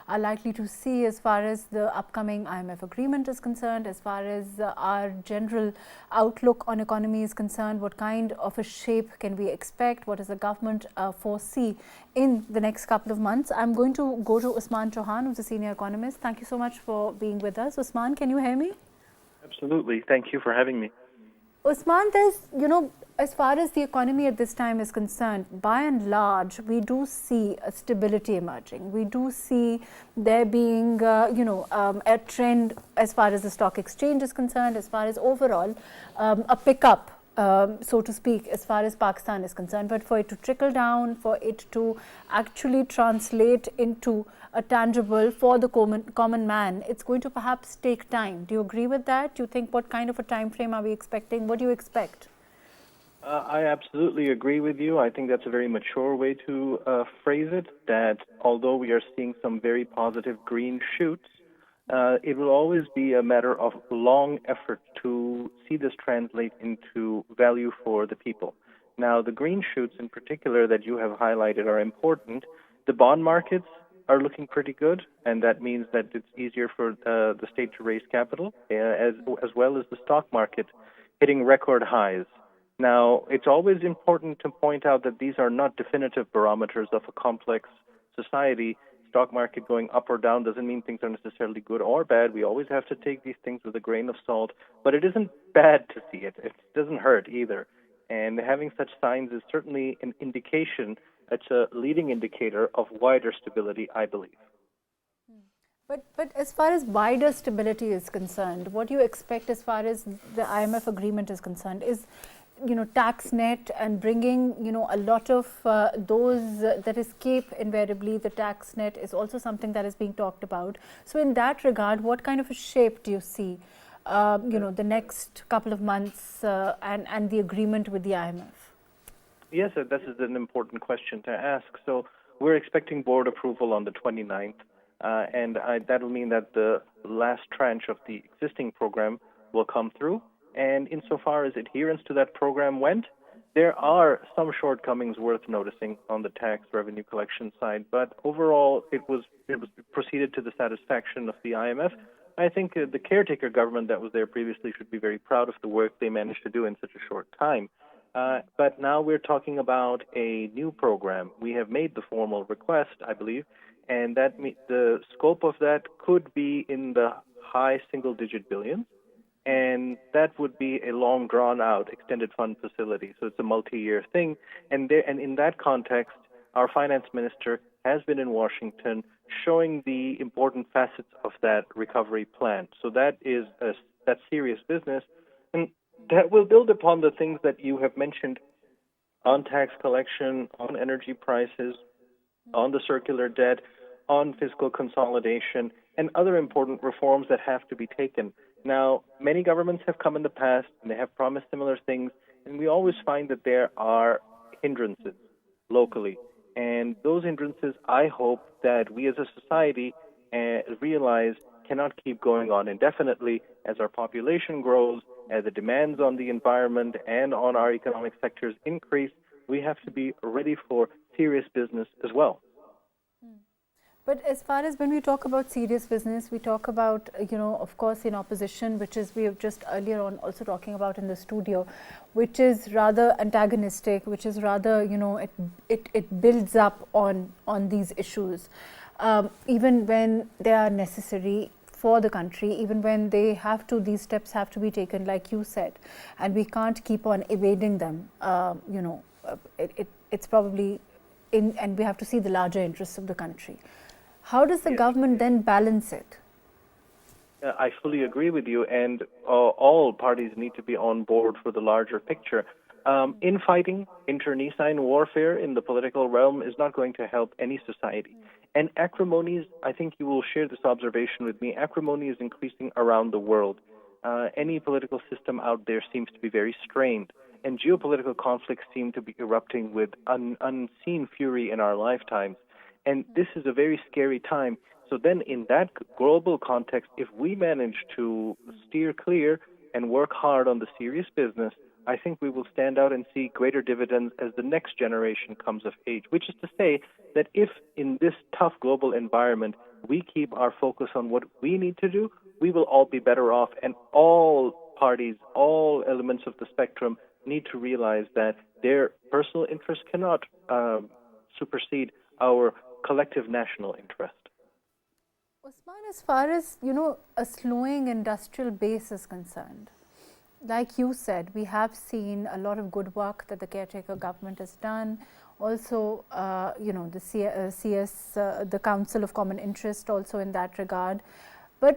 are likely to see as far as the upcoming IMF agreement is concerned, as far as our general outlook on economy is concerned? What kind of a shape can we expect? What does the government foresee in the next couple of months? I'm going to go to Usman Chohan, who's a senior economist. Thank you so much for being with us. Usman, can you hear me? Absolutely. Thank you for having me. Usman, there's, as far as the economy at this time is concerned, by and large, we do see a stability emerging. We do see there being, a trend as far as the stock exchange is concerned, as far as overall a pickup, so to speak, as far as Pakistan is concerned. But for it to trickle down, for it to actually translate into a tangible for the common man, it's going to perhaps take time. Do you agree with that? Do you think, what kind of a time frame are we expecting? What do you expect? I absolutely agree with you. I think that's a very mature way to phrase it, that although we are seeing some very positive green shoots, it will always be a matter of long effort to see this translate into value for the people. Now, the green shoots in particular that you have highlighted are important. The bond markets are looking pretty good, and that means that it's easier for the state to raise capital, as well as the stock market hitting record highs. Now, it's always important to point out that these are not definitive barometers of a complex society. Stock market going up or down doesn't mean things are necessarily good or bad. We always have to take these things with a grain of salt, but it isn't bad to see it. It doesn't hurt either. And having such signs is certainly an indication. It's a leading indicator of wider stability, I believe. But as far as wider stability is concerned, what do you expect as far as the IMF agreement is concerned? Is tax net and bringing, a lot of those that escape invariably the tax net is also something that is being talked about. So in that regard, what kind of a shape do you see, the next couple of months and the agreement with the IMF? Yes, this is an important question to ask. So we're expecting board approval on the 29th, and that will mean that the last tranche of the existing program will come through. And insofar as adherence to that program went, there are some shortcomings worth noticing on the tax revenue collection side. But overall, it was proceeded to the satisfaction of the IMF. I think the caretaker government that was there previously should be very proud of the work they managed to do in such a short time. But now we're talking about a new program. We have made the formal request, I believe, and that the scope of that could be in the high single-digit billions. And that would be a long, drawn-out extended fund facility. So it's a multi-year thing. And in that context, our finance minister has been in Washington showing the important facets of that recovery plan. So that's serious business. And that will build upon the things that you have mentioned on tax collection, on energy prices, on the circular debt, on fiscal consolidation, and other important reforms that have to be taken. Now, many governments have come in the past, and they have promised similar things, and we always find that there are hindrances locally. And those hindrances, I hope that we as a society realize cannot keep going on indefinitely. As our population grows, as the demands on the environment and on our economic sectors increase, we have to be ready for serious business as well. But as far as when we talk about serious business, we talk about, of course, in opposition, which is we have just earlier on also talking about in the studio, which is rather antagonistic, which is rather, it builds up on these issues, even when they are necessary for the country, even when these steps have to be taken, like you said, and we can't keep on evading them. It's probably and we have to see the larger interests of the country. How does the government then balance it? I fully agree with you, and all parties need to be on board for the larger picture. Infighting, internecine warfare in the political realm is not going to help any society. And acrimony, I think you will share this observation with me, acrimony is increasing around the world. Any political system out there seems to be very strained, and geopolitical conflicts seem to be erupting with unseen fury in our lifetimes. And this is a very scary time. So then in that global context, if we manage to steer clear and work hard on the serious business, I think we will stand out and see greater dividends as the next generation comes of age, which is to say that if in this tough global environment we keep our focus on what we need to do, we will all be better off, and all parties, all elements of the spectrum need to realize that their personal interest cannot supersede our collective national interest. Usman, as far as a slowing industrial base is concerned, like you said, we have seen a lot of good work that the caretaker government has done. Also, the Council of Common Interest also in that regard. But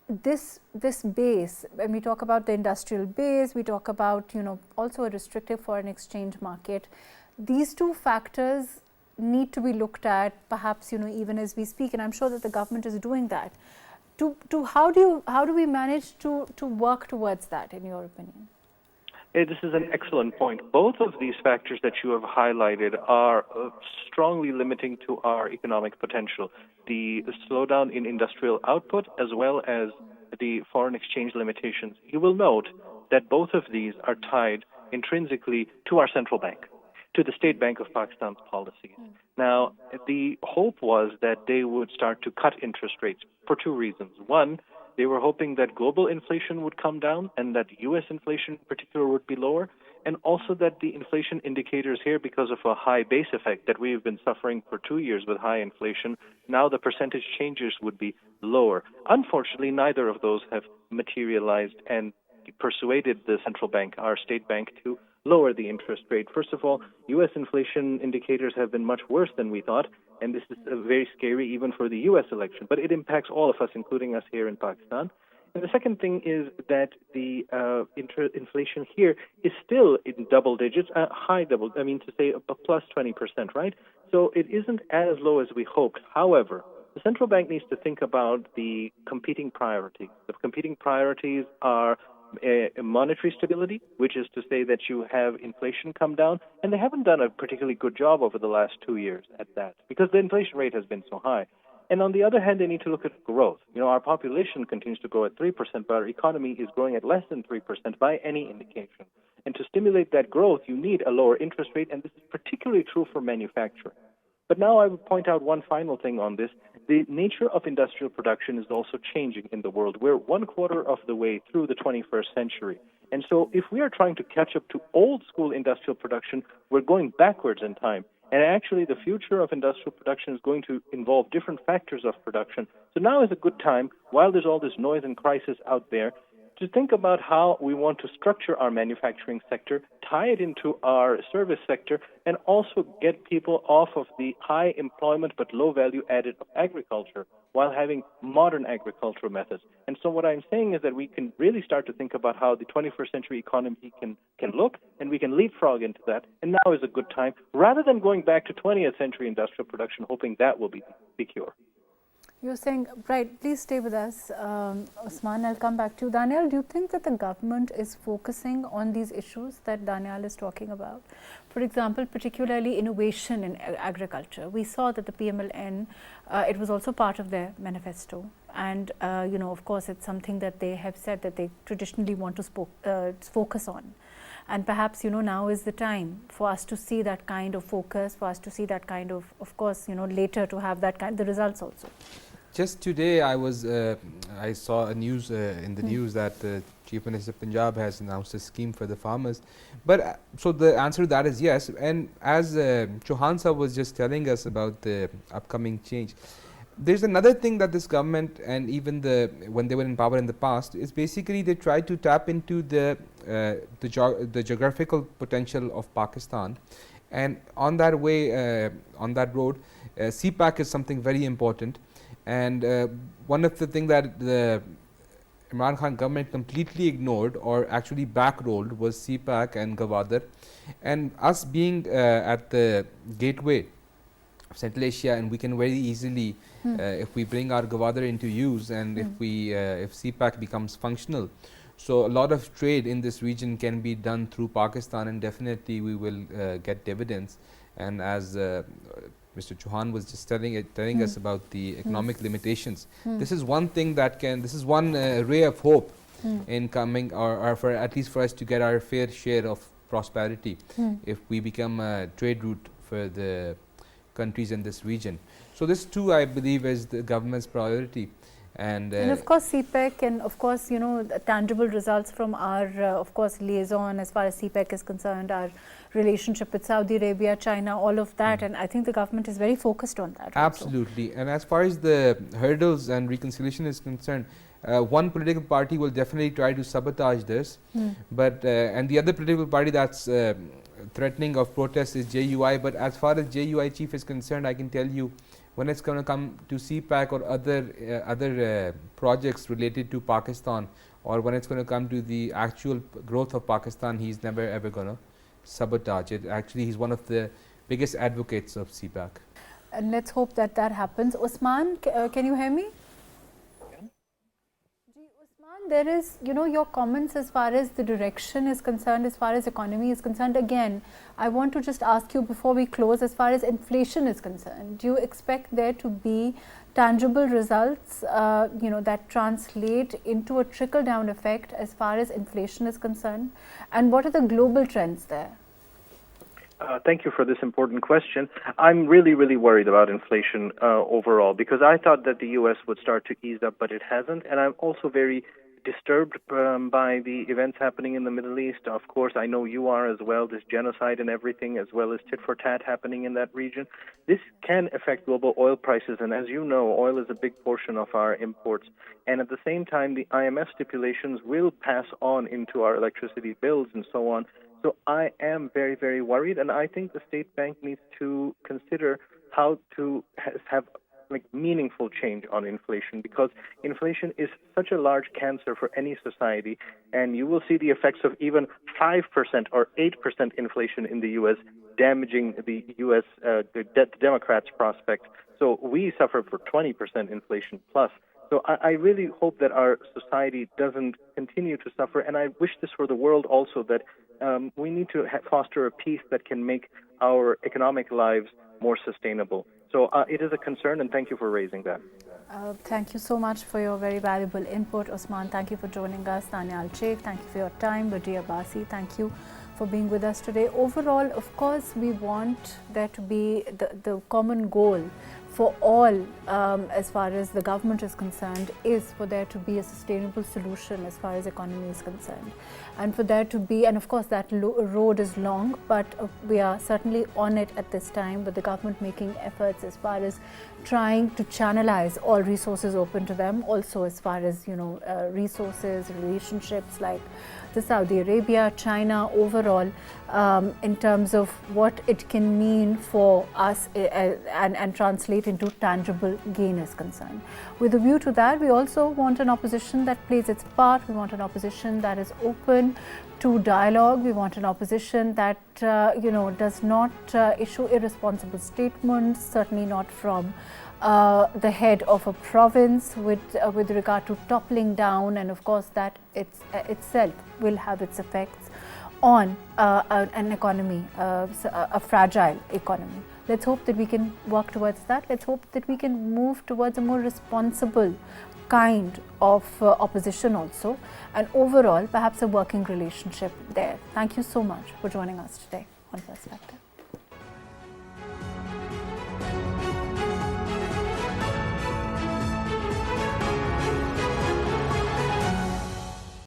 this base, when we talk about the industrial base, we talk about also a restrictive foreign exchange market. These two factors need to be looked at, perhaps even as we speak, and I'm sure that the government is doing that. How do we manage to work towards that, in your opinion? This is an excellent point. Both of these factors that you have highlighted are strongly limiting to our economic potential. The slowdown in industrial output as well as the foreign exchange limitations. You will note that both of these are tied intrinsically to our central bank, to the State Bank of Pakistan's policies. Now, the hope was that they would start to cut interest rates for two reasons. One, they were hoping that global inflation would come down and that U.S. inflation in particular would be lower, and also that the inflation indicators here, because of a high base effect that we've been suffering for 2 years with high inflation, now the percentage changes would be lower. Unfortunately, neither of those have materialized and persuaded the central bank, our state bank, to lower the interest rate. First of all, U.S. inflation indicators have been much worse than we thought, and this is very scary even for the U.S. election, but it impacts all of us, including us here in Pakistan. And the second thing is that the inflation here is still in double digits, to say a plus 20%, right? So it isn't as low as we hoped. However, the central bank needs to think about the competing priorities. The competing priorities are monetary stability, which is to say that you have inflation come down, and they haven't done a particularly good job over the last 2 years at that because the inflation rate has been so high. And on the other hand, they need to look at growth. Our population continues to grow at 3%, but our economy is growing at less than 3% by any indication. And to stimulate that growth, you need a lower interest rate, and this is particularly true for manufacturing. But now I would point out one final thing on this. The nature of industrial production is also changing in the world. We're 1/4 of the way through the 21st century. And so if we are trying to catch up to old school industrial production, we're going backwards in time. And actually, the future of industrial production is going to involve different factors of production. So now is a good time, while there's all this noise and crisis out there, to think about how we want to structure our manufacturing sector, tie it into our service sector, and also get people off of the high employment but low value added of agriculture while having modern agricultural methods. And so what I'm saying is that we can really start to think about how the 21st century economy can look, and we can leapfrog into that. And now is a good time, rather than going back to 20th century industrial production, hoping that will be the cure. You're saying, right, please stay with us. Usman, I'll come back to you. Daniel, do you think that the government is focusing on these issues that Daniel is talking about? For example, particularly innovation in agriculture. We saw that the PMLN, it was also part of their manifesto. And, of course, it's something that they have said that they traditionally want to focus on. And perhaps, now is the time for us to see that kind of focus, for us to see that kind of course, later to have that kind, the results also. Just today, I saw a news in the news that the Chief Minister of Punjab has announced a scheme for the farmers. But so the answer to that is yes. And as Chohan sir was just telling us about the upcoming change, there's another thing that this government and even when they were in power in the past is basically they tried to tap into the geographical potential of Pakistan, and on that way, on that road, CPAC is something very important. And one of the things that the Imran Khan government completely ignored or actually backrolled was CPAC and Gwadar. And us being at the gateway of Central Asia, and we can very easily, if we bring our Gwadar into use and if CPAC becomes functional, so a lot of trade in this region can be done through Pakistan, and definitely we will get dividends. And as Mr. Chohan was just telling us about the economic limitations. This is one thing that this is one ray of hope in coming, or for at least for us to get our fair share of prosperity if we become a trade route for the countries in this region. So this too, I believe, is the government's priority. And of course CPEC, and of course, you know, the tangible results from our of course liaison as far as CPEC is concerned, our relationship with Saudi Arabia, China, all of that, and I think the government is very focused on that. Absolutely. Also. And as far as the hurdles and reconciliation is concerned, one political party will definitely try to sabotage this, but and the other political party that's threatening of protest is JUI. But as far as JUI chief is concerned, I can tell you, when it's going to come to CPAC or other projects related to Pakistan, or when it's going to come to the actual growth of Pakistan, he's never ever going to sabotage it. Actually, he's one of the biggest advocates of CPAC. And let's hope that that happens. Usman, can you hear me? Usman, there is, you know, your comments as far as the direction is concerned, as far as economy is concerned. Again, I want to just ask you before we close, as far as inflation is concerned, do you expect there to be tangible results, you know, that translate into a trickle-down effect as far as inflation is concerned? And what are the global trends there? Thank you for this important question. I'm really, really worried about inflation overall, because I thought that the U.S. would start to ease up, but it hasn't. And I'm also very disturbed by the events happening in the Middle East. Of course, I know you are as well, this genocide and everything, as well as tit for tat happening in that region. This can affect global oil prices, and as you know, oil is a big portion of our imports. And at the same time, the IMF stipulations will pass on into our electricity bills and so on. So I am very, very worried, and I think the state bank needs to consider how to have meaningful change on inflation, because inflation is such a large cancer for any society, and you will see the effects of even 5% or 8% inflation in the U.S. damaging the U.S. The Democrats' prospects. So we suffer for 20% inflation plus. So I really hope that our society doesn't continue to suffer, and I wish this for the world also, that we need to foster a peace that can make our economic lives more sustainable. So it is a concern, and thank you for raising that. Thank you so much for your very valuable input, Usman. Thank you for joining us. Tanya Al-Sheikh, thank you for your time. Badia Basi, thank you for being with us today. Overall, of course, we want there to be the common goal for all, as far as the government is concerned, is for there to be a sustainable solution as far as economy is concerned. And for there to be, and of course that road is long, but we are certainly on it at this time, with the government making efforts as far as trying to channelize all resources open to them, also as far as, you know, resources, relationships like the Saudi Arabia, China overall, in terms of what it can mean for us and translate into tangible gain is concerned. With a view to that, we also want an opposition that plays its part. We want an opposition that is open to dialogue. We want an opposition that you know, does not issue irresponsible statements, certainly not from the head of a province with regard to toppling down, and of course that itself will have its effects on an economy, a fragile economy. Let's hope that we can work towards that. Let's hope that we can move towards a more responsible kind of opposition also, and overall perhaps a working relationship there. Thank you so much for joining us today on Perspective.